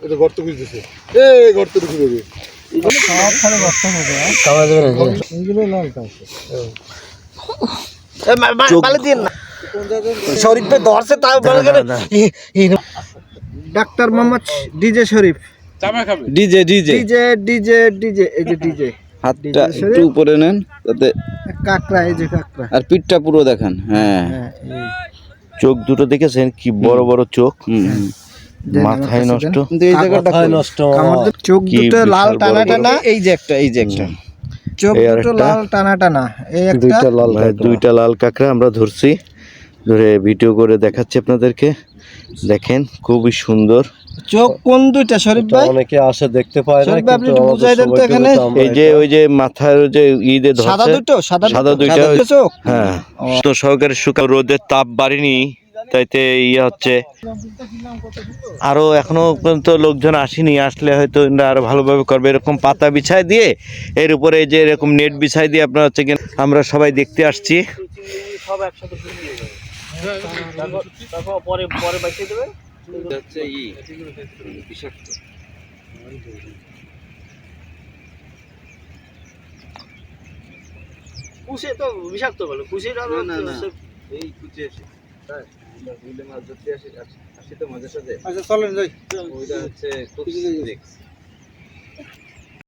এটা গর্ত খুঁজতেছে গর্ত ঢুকে দেবে সব খালি গর্ত হবে এইগুলো লাল আছে পালে দিন না শরীফ ভাই ধরছে তাও বলে গেল doctor Mohammad DJ Sharif DJ DJ DJ DJ DJ এই যে ডিজে হাতটা একটু উপরে নেন যাতে কাকড়া এই যে কাকড়া আর পিঠটা পুরো দেখান হ্যাঁ হ্যাঁ চোখ দুটো দেখেছেন কি বড় বড় চোখ মাথায় নষ্ট কিন্তু এই জায়গাটা নষ্ট আমাদের চোখ কি দুটো লাল বিশাল টানা বড় টানা এই যে একটা চোখ এই দুটো আরেকটা। লাল টানা টানা এই একটা দুইটা লাল কাঁকড়া আমরা ধরছি ধরে ভিডিও করে দেখাচ্ছি আপনাদেরকে দেখেন খুবই সুন্দর চোখ কোন দুইটা শরীফ ভাই অনেকে আসে দেখতে পায় না শরীফ ভাই, আপনি কিন্তু একটু বুঝাই দেন তো এখানে। এই যে ওই যে মাথার যে ঈদে সাদা ধরছে দুটো সাদা দুইটা চোখ হ্যাঁ তো সহকারে শুকা রোদের তাপ বাড়েনি তাইতে ইয়ে হচ্ছে আরো এখনো পর্যন্ত লোকজন আসেনি আসলে হয়তো এরা আরো ভালোভাবে করবে এরকম পাতা বিছায় দিয়ে এর উপরে এই যে এরকম নেট বিছায় দিয়ে আপনার হচ্ছে আমরা সবাই দেখতে আসছি সব একসাথে তারপর পরে পরে বাঁচিয়ে দেবে হচ্ছে বিষাক্ত কুশে তো বিষাক্ত বলে কুশির এই কুচে এসে তাই আমরা বিলে মাছ ধরতে আসি তো মাঝে সাথে আচ্ছা চলেন যাই ওইটা হচ্ছে খুব রিস্ক